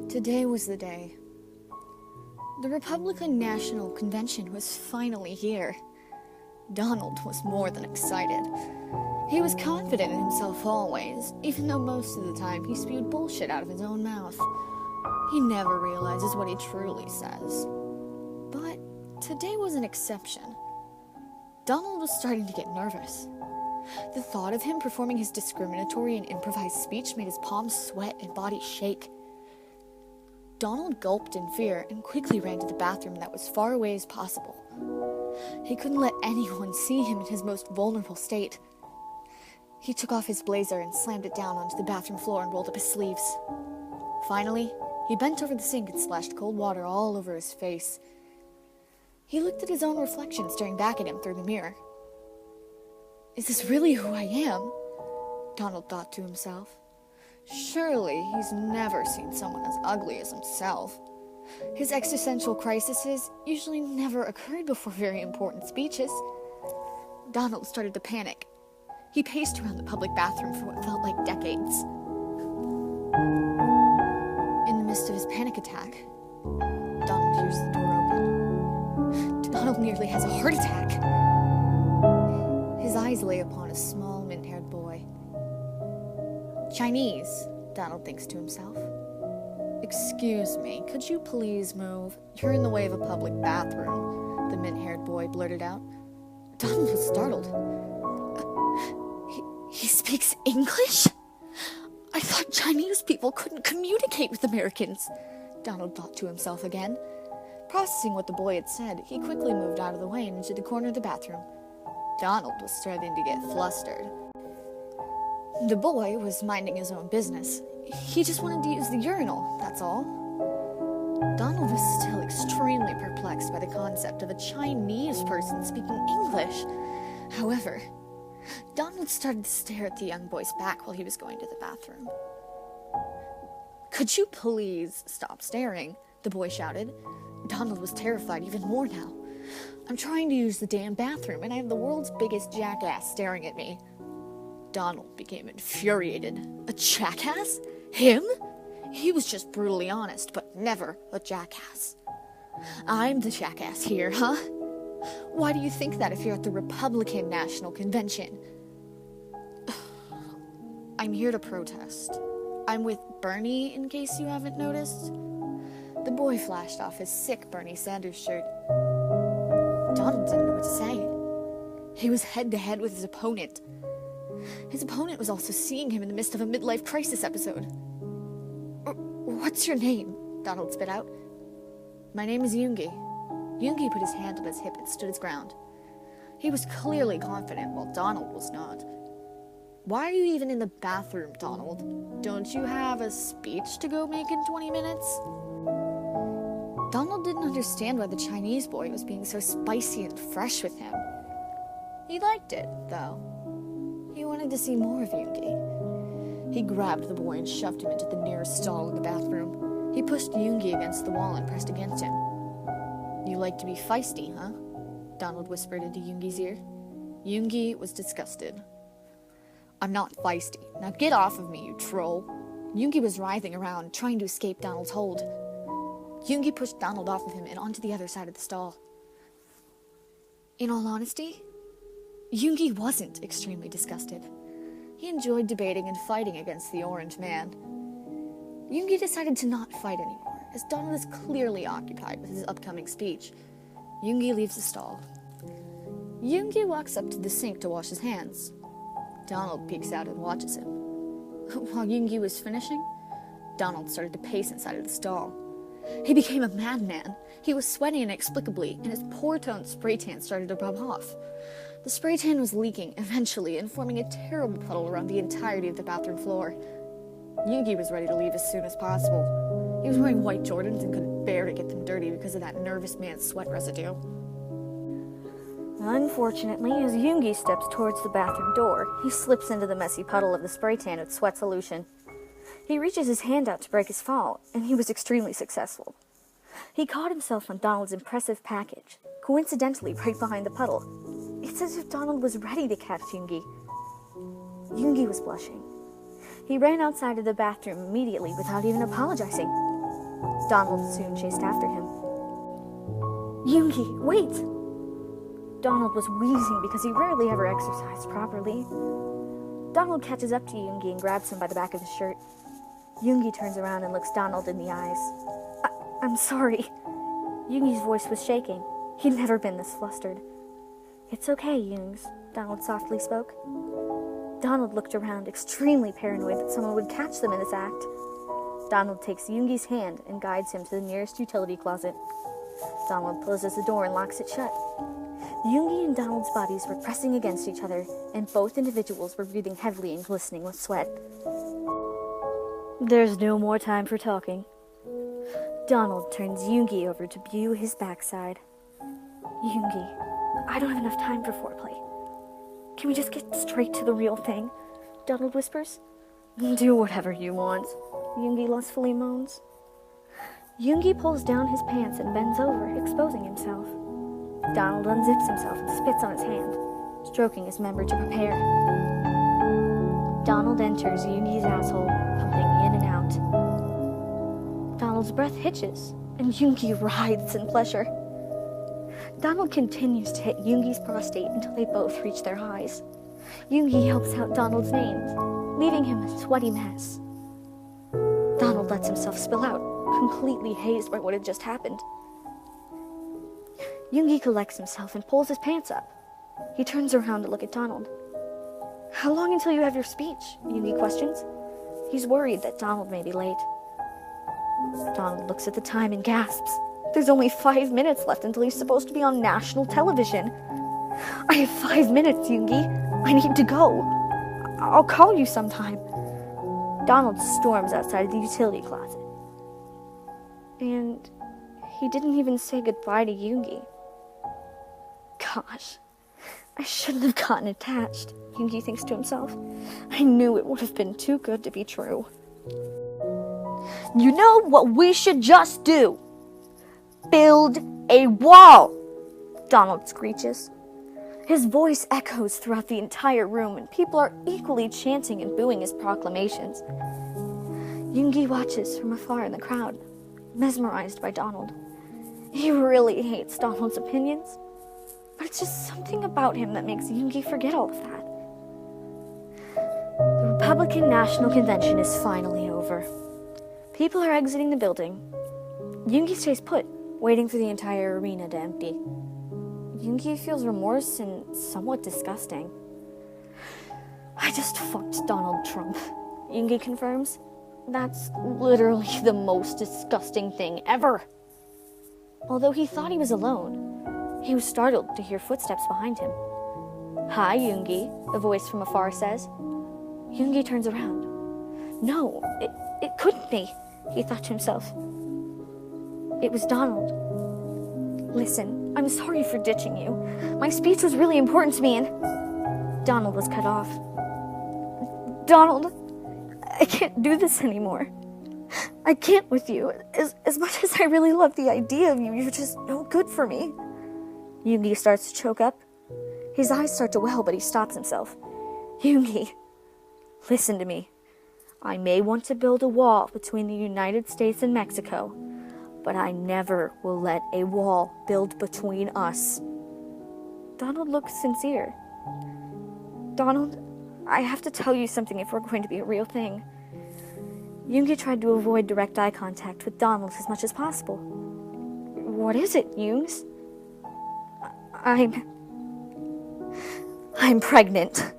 Today was the day. The Republican National Convention was finally here. Donald was more than excited. He was confident in himself always, even though most of the time he spewed bullshit out of his own mouth. He never realizes what he truly says. But today was an exception. Donald was starting to get nervous. The thought of him performing his discriminatory and improvised speech made his palms sweat and body shake. Donald gulped in fear and quickly ran to the bathroom that was far away as possible. He couldn't let anyone see him in his most vulnerable state. He took off his blazer and slammed it down onto the bathroom floor and rolled up his sleeves. Finally, he bent over the sink and splashed cold water all over his face. He looked at his own reflection staring back at him through the mirror. Is this really who I am? Donald thought to himself. Surely he's never seen someone as ugly as himself. His existential crises usually never occurred before very important speeches. Donald started to panic. He paced around the public bathroom for what felt like decades. In the midst of his panic attack, Donald hears the door open. Donald nearly has a heart attack. His eyes lay upon a small, mint-haired boy. Chinese, Donald thinks to himself. Excuse me, could you please move? You're in the way of a public bathroom, the mint-haired boy blurted out. Donald was startled. He speaks English? I thought Chinese people couldn't communicate with Americans, Donald thought to himself again. Processing what the boy had said, he quickly moved out of the way and into the corner of the bathroom. Donald was starting to get flustered. The boy was minding his own business. He just wanted to use the urinal, that's all. Donald was still extremely perplexed by the concept of a Chinese person speaking English. However, Donald started to stare at the young boy's back while he was going to the bathroom. Could you please stop staring? The boy shouted. Donald was terrified even more now. I'm trying to use the damn bathroom, and I have the world's biggest jackass staring at me. Donald became infuriated. A jackass? Him? He was just brutally honest, but never a jackass. I'm the jackass here, huh? Why do you think that if you're at the Republican National Convention? I'm here to protest. I'm with Bernie, in case you haven't noticed. The boy flashed off his sick Bernie Sanders shirt. Donald didn't know what to say. He was head-to-head with his opponent. His opponent was also seeing him in the midst of a midlife crisis episode. What's your name? Donald spit out. My name is Yoongi. Yoongi put his hand on his hip and stood his ground. He was clearly confident, while Donald was not. Why are you even in the bathroom, Donald? Don't you have a speech to go make in 20 minutes? Donald didn't understand why the Chinese boy was being so spicy and fresh with him. He liked it, though. He wanted to see more of Yoongi. He grabbed the boy and shoved him into the nearest stall in the bathroom. He pushed Yoongi against the wall and pressed against him. You like to be feisty, huh? Donald whispered into Yoongi's ear. Yoongi was disgusted. I'm not feisty. Now get off of me, you troll. Yoongi was writhing around, trying to escape Donald's hold. Yoongi pushed Donald off of him and onto the other side of the stall. In all honesty, Yoongi wasn't extremely disgusted. He enjoyed debating and fighting against the orange man. Yoongi decided to not fight anymore, as Donald is clearly occupied with his upcoming speech. Yoongi leaves the stall. Yoongi walks up to the sink to wash his hands. Donald peeks out and watches him. While Yoongi was finishing, Donald started to pace inside of the stall. He became a madman. He was sweating inexplicably, and his poor-toned spray tan started to rub off. The spray tan was leaking, eventually, and forming a terrible puddle around the entirety of the bathroom floor. Yoongi was ready to leave as soon as possible. He was wearing white Jordans and couldn't bear to get them dirty because of that nervous man's sweat residue. Unfortunately, as Yoongi steps towards the bathroom door, he slips into the messy puddle of the spray tan with sweat solution. He reaches his hand out to break his fall, and he was extremely successful. He caught himself on Donald's impressive package, coincidentally right behind the puddle. It's as if Donald was ready to catch Yoongi. Yoongi was blushing. He ran outside of the bathroom immediately without even apologizing. Donald soon chased after him. Yoongi, wait! Donald was wheezing because he rarely ever exercised properly. Donald catches up to Yoongi and grabs him by the back of his shirt. Yoongi turns around and looks Donald in the eyes. I'm sorry. Yoongi's voice was shaking. He'd never been this flustered. It's okay, Yoongs, Donald softly spoke. Donald looked around, extremely paranoid that someone would catch them in this act. Donald takes Yoongi's hand and guides him to the nearest utility closet. Donald closes the door and locks it shut. Yoongi and Donald's bodies were pressing against each other, and both individuals were breathing heavily and glistening with sweat. There's no more time for talking. Donald turns Yoongi over to view his backside. Yoongi, I don't have enough time for foreplay. Can we just get straight to the real thing? Donald whispers. Do whatever you want, Yoongi lustfully moans. Yoongi pulls down his pants and bends over, exposing himself. Donald unzips himself and spits on his hand, stroking his member to prepare. Donald enters Yoongi's asshole, pumping in and out. Donald's breath hitches, and Yoongi writhes in pleasure. Donald continues to hit Yoongi's prostate until they both reach their highs. Yoongi helps out Donald's veins, leaving him a sweaty mess. Donald lets himself spill out, completely hazed by what had just happened. Yoongi collects himself and pulls his pants up. He turns around to look at Donald. How long until you have your speech? Yoongi questions. He's worried that Donald may be late. Donald looks at the time and gasps. There's only 5 minutes left until he's supposed to be on national television. I have 5 minutes, Yoongi. I need to go. I'll call you sometime. Donald storms outside of the utility closet. And he didn't even say goodbye to Yoongi. Gosh, I shouldn't have gotten attached, Yoongi thinks to himself. I knew it would have been too good to be true. You know what we should just do? Build a wall, Donald screeches. His voice echoes throughout the entire room, and people are equally chanting and booing his proclamations. Yoongi watches from afar in the crowd, mesmerized by Donald. He really hates Donald's opinions, but it's just something about him that makes Yoongi forget all of that. The Republican National Convention is finally over. People are exiting the building. Yoongi stays put, waiting for the entire arena to empty. Yoongi feels remorse and somewhat disgusting. I just fucked Donald Trump, Yoongi confirms. That's literally the most disgusting thing ever. Although he thought he was alone, he was startled to hear footsteps behind him. Hi, Yoongi, a voice from afar says. Yoongi turns around. No, it couldn't be, he thought to himself. It was Donald. Listen, I'm sorry for ditching you. My speech was really important to me and... Donald was cut off. Donald, I can't do this anymore. I can't with you. As much as I really love the idea of you, you're just no good for me. Yoongi starts to choke up. His eyes start to well, but he stops himself. Yoongi, listen to me. I may want to build a wall between the United States and Mexico, but I never will let a wall build between us. Donald looks sincere. Donald, I have to tell you something if we're going to be a real thing. Yoongi tried to avoid direct eye contact with Donald as much as possible. What is it, Yoongs? I'm pregnant.